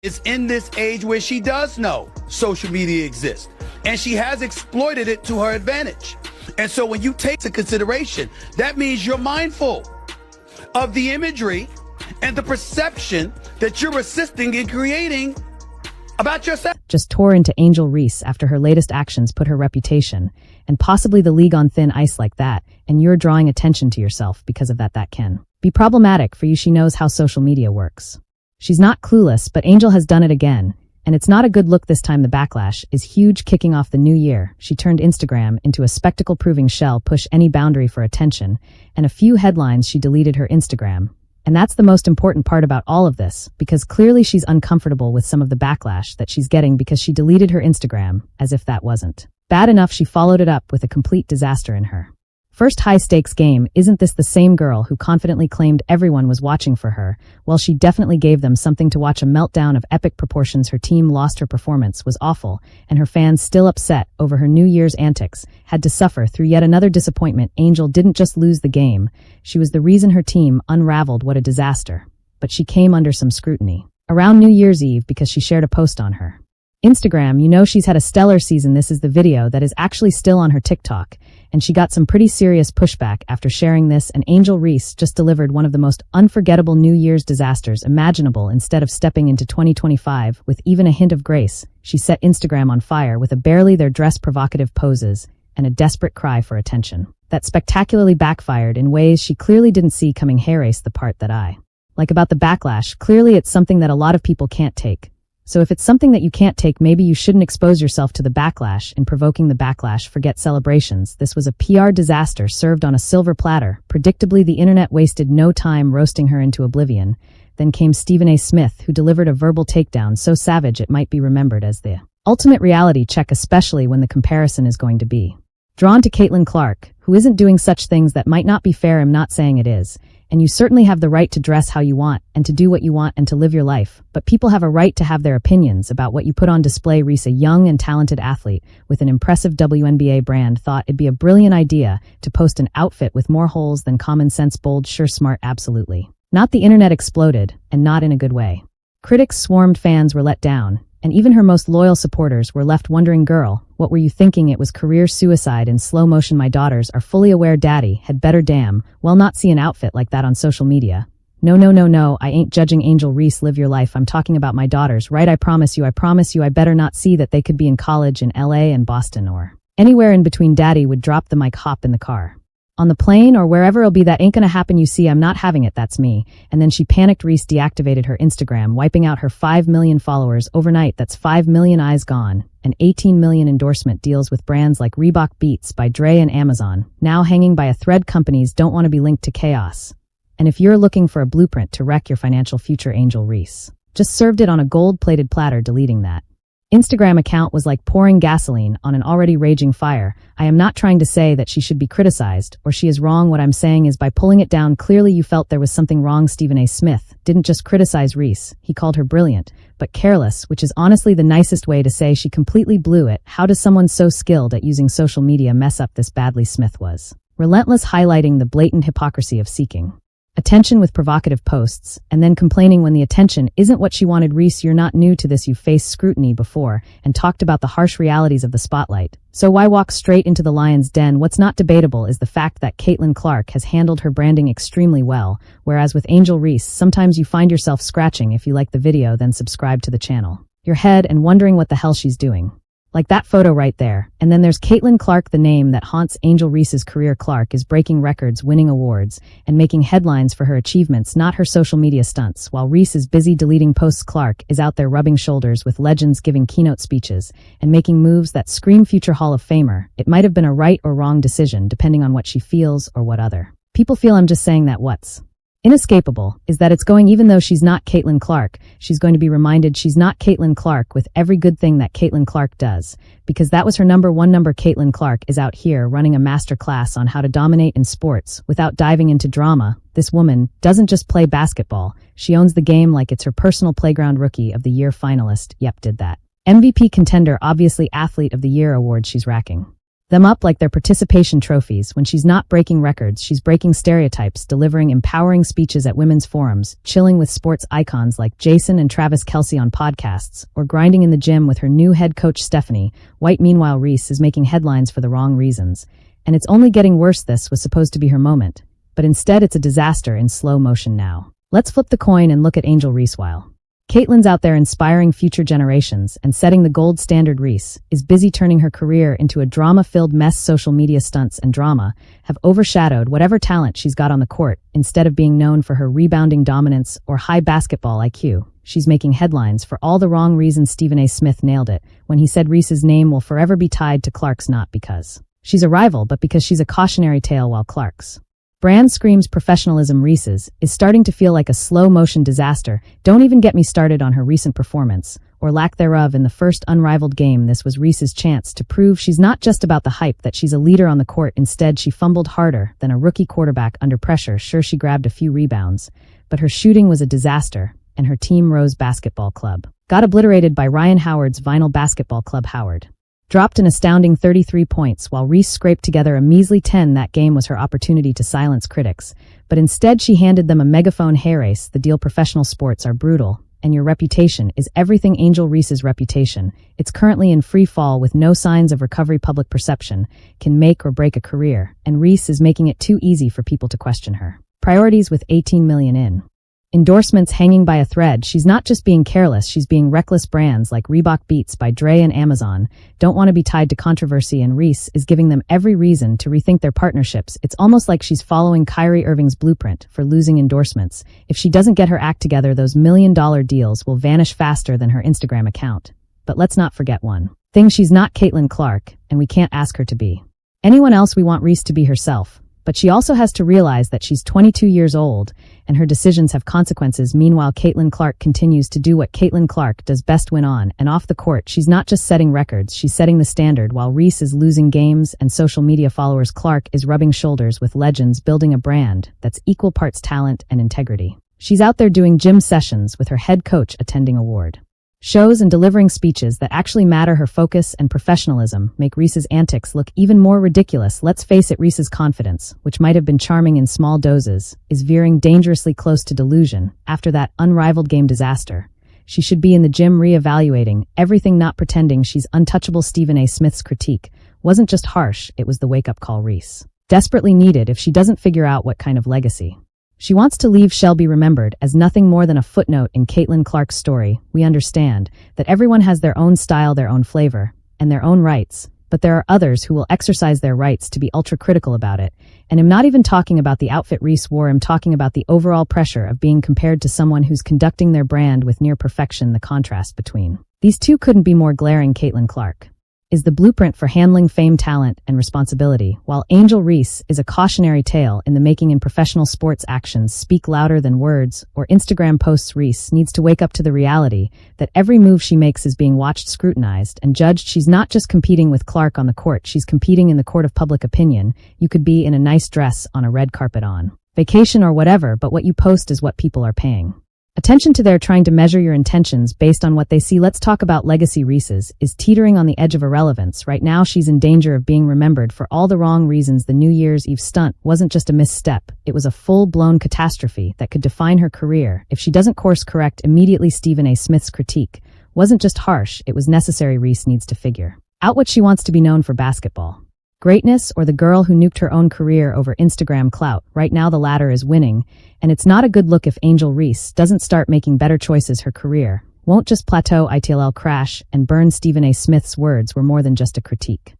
is in this age where she does know social media exists, and she has exploited it to her advantage. And so when you take into consideration, that means you're mindful of the imagery and the perception that you're assisting in creating about yourself. Just tore into Angel Reese after her latest actions put her reputation and possibly the league on thin ice like that, and you're drawing attention to yourself because of that. That can be problematic for you. She knows how social media works. She's not clueless, but Angel has done it again, and it's not a good look this time. The backlash is huge. Kicking off the new year, she turned Instagram into a spectacle-proving shell, push any boundary for attention, and a few headlines. She deleted her Instagram. And that's the most important part about all of this, because clearly she's uncomfortable with some of the backlash that she's getting because she deleted her Instagram. As if that wasn't bad enough, she followed it up with a complete disaster in her first high-stakes game. Isn't this the same girl who confidently claimed everyone was watching for her? Well, she definitely gave them something to watch. A meltdown of epic proportions. Her team lost. Her performance was awful, and her fans, still upset over her New Year's antics, had to suffer through yet another disappointment. Angel didn't just lose the game, she was the reason her team unraveled. What a disaster. But she came under some scrutiny around New Year's Eve because she shared a post on her Instagram. You know, she's had a stellar season. This is the video that is actually still on her TikTok, and she got some pretty serious pushback after sharing this. And Angel Reese just delivered one of the most unforgettable New Year's disasters imaginable. Instead of stepping into 2025 with even a hint of grace, she set Instagram on fire with a barely there dress, provocative poses, and a desperate cry for attention that spectacularly backfired in ways she clearly didn't see coming. Hairrace, the part that I like about the backlash, clearly it's something that a lot of people can't take. So if it's something that you can't take, maybe you shouldn't expose yourself to the backlash. In provoking the backlash, forget celebrations. This was a PR disaster served on a silver platter. Predictably, the internet wasted no time roasting her into oblivion. Then came Stephen A. Smith, who delivered a verbal takedown so savage it might be remembered as the ultimate reality check, especially when the comparison is going to be drawn to Caitlin Clark, who isn't doing such things that might not be fair. I'm not saying it is. And you certainly have the right to dress how you want and to do what you want and to live your life, but people have a right to have their opinions about what you put on display. Reese, a young and talented athlete with an impressive WNBA brand, thought it'd be a brilliant idea to post an outfit with more holes than common sense. Bold, sure, smart, absolutely not. The internet exploded, and not in a good way. Critics swarmed, fans were let down, and even her most loyal supporters were left wondering, girl, what were you thinking? It was career suicide in slow motion. My daughters are fully aware daddy had better damn well not see an outfit like that on social media. No, I ain't judging. Angel Reese, live your life. I'm talking about my daughters, right? I promise you I better not see that. They could be in college in LA and Boston or anywhere in between. Daddy would drop the mic, hop in the car, on the plane, or wherever it'll be. That ain't gonna happen. You see, I'm not having it. That's me. And then she panicked. Reese deactivated her Instagram, wiping out her 5 million followers overnight. That's 5 million eyes gone, and 18 million endorsement deals with brands like Reebok, Beats by Dre, and Amazon, now hanging by a thread. Companies don't want to be linked to chaos. And if you're looking for a blueprint to wreck your financial future, Angel Reese just served it on a gold-plated platter. Deleting that Instagram account was like pouring gasoline on an already raging fire. I am not trying to say that she should be criticized or she is wrong. What I'm saying is, by pulling it down, clearly you felt there was something wrong. Stephen A. Smith didn't just criticize Reese, he called her brilliant, but careless, which is honestly the nicest way to say she completely blew it. How does someone so skilled at using social media mess up this badly? Smith was relentless, highlighting the blatant hypocrisy of seeking attention with provocative posts, and then complaining when the attention isn't what she wanted. Reese, you're not new to this. You've faced scrutiny before and talked about the harsh realities of the spotlight. So why walk straight into the lion's den? What's not debatable is the fact that Caitlin Clark has handled her branding extremely well, whereas with Angel Reese, sometimes you find yourself scratching, if you like the video, then subscribe to the channel, your head, and wondering what the hell she's doing. Like that photo right there. And then there's Caitlin Clark, the name that haunts Angel Reese's career. Clark is breaking records, winning awards, and making headlines for her achievements, not her social media stunts. While Reese is busy deleting posts, Clark is out there rubbing shoulders with legends, giving keynote speeches, and making moves that scream future Hall of Famer. It might have been a right or wrong decision, depending on what she feels or what other people feel. I'm just saying that what's inescapable is that it's going, even though she's not Caitlin Clark, she's going to be reminded she's not Caitlin Clark with every good thing that Caitlin Clark does, because that was her number one. Caitlin Clark is out here running a master class on how to dominate in sports without diving into drama. This woman doesn't just play basketball, she owns the game like it's her personal playground. Rookie of the Year finalist, yep, did that. MVP contender, obviously Athlete of the Year award she's racking them up like they're participation trophies. When she's not breaking records, she's breaking stereotypes, delivering empowering speeches at women's forums, chilling with sports icons like Jason and Travis Kelce on podcasts, or grinding in the gym with her new head coach Stephanie White. Meanwhile, Reese is making headlines for the wrong reasons. And it's only getting worse. This was supposed to be her moment, but instead it's a disaster in slow motion now. Let's flip the coin and look at Angel Reese. While Caitlyn's out there inspiring future generations and setting the gold standard, Reese is busy turning her career into a drama-filled mess. Social media stunts and drama have overshadowed whatever talent she's got on the court. Instead of being known for her rebounding dominance or high basketball IQ, she's making headlines for all the wrong reasons. Stephen A. Smith nailed it when he said Reese's name will forever be tied to Clark's, not because she's a rival, but because she's a cautionary tale. While Clark's brand screams professionalism, Reese's is starting to feel like a slow-motion disaster. Don't even get me started on her recent performance, or lack thereof, in the first unrivaled game. This was Reese's chance to prove she's not just about the hype, that she's a leader on the court. Instead, she fumbled harder than a rookie quarterback under pressure. Sure, she grabbed a few rebounds, but her shooting was a disaster, and her team, Rose Basketball Club, got obliterated by Ryan Howard's Vinyl Basketball Club. Howard dropped an astounding 33 points, while Reese scraped together a measly 10. That game was her opportunity to silence critics, but instead she handed them a megaphone. Hey Race, the deal: professional sports are brutal, and your reputation is everything. Angel Reese's reputation, it's currently in free fall with no signs of recovery. Public perception can make or break a career, and Reese is making it too easy for people to question her priorities. With 18 million in endorsements hanging by a thread, she's not just being careless, she's being reckless. Brands like Reebok, Beats by Dre, and Amazon don't want to be tied to controversy, and Reese is giving them every reason to rethink their partnerships. It's almost like she's following Kyrie Irving's blueprint for losing endorsements. If she doesn't get her act together, those million-dollar deals will vanish faster than her Instagram account. But let's not forget one thing: she's not Caitlin Clark, and we can't ask her to be anyone else. We want Reese to be herself. But she also has to realize that she's 22 years old, and her decisions have consequences. Meanwhile, Caitlin Clark continues to do what Caitlin Clark does best: win on and off the court. She's not just setting records, she's setting the standard. While Reese is losing games and social media followers, Clark is rubbing shoulders with legends, building a brand that's equal parts talent and integrity. She's out there doing gym sessions with her head coach, attending award shows, and delivering speeches that actually matter. Her focus and professionalism make Reese's antics look even more ridiculous. Let's face it, Reese's confidence, which might have been charming in small doses, is veering dangerously close to delusion. After that unrivaled game disaster, she should be in the gym reevaluating everything, not pretending she's untouchable. Stephen A. Smith's critique wasn't just harsh, it was the wake-up call Reese desperately needed if she doesn't figure out what kind of legacy she wants to leave. Shall be remembered as nothing more than a footnote in Caitlin Clark's story. We understand that everyone has their own style, their own flavor, and their own rights, but there are others who will exercise their rights to be ultra-critical about it. And I'm not even talking about the outfit Reese wore, I'm talking about the overall pressure of being compared to someone who's conducting their brand with near perfection. The contrast between these two couldn't be more glaring. Caitlin Clark is the blueprint for handling fame, talent, and responsibility, while Angel Reese is a cautionary tale in the making. In professional sports, actions speak louder than words or Instagram posts. Reese needs to wake up to the reality that every move she makes is being watched, scrutinized, and judged. She's not just competing with Clark on the court, she's competing in the court of public opinion. You could be in a nice dress on a red carpet, on vacation, or whatever, but what you post is what people are paying attention to. They're trying to measure your intentions based on what they see. Let's talk about legacy. Reese's is teetering on the edge of irrelevance. Right now, she's in danger of being remembered for all the wrong reasons. The New Year's Eve stunt wasn't just a misstep, it was a full-blown catastrophe that could define her career if she doesn't course correct immediately. Stephen A. Smith's critique wasn't just harsh, it was necessary. Reese needs to figure out what she wants to be known for: basketball greatness, or the girl who nuked her own career over Instagram clout. Right now, the latter is winning, and it's not a good look if Angel Reese doesn't start making better choices. Her career won't just plateau, it'll crash and burn. Stephen A. Smith's words were more than just a critique.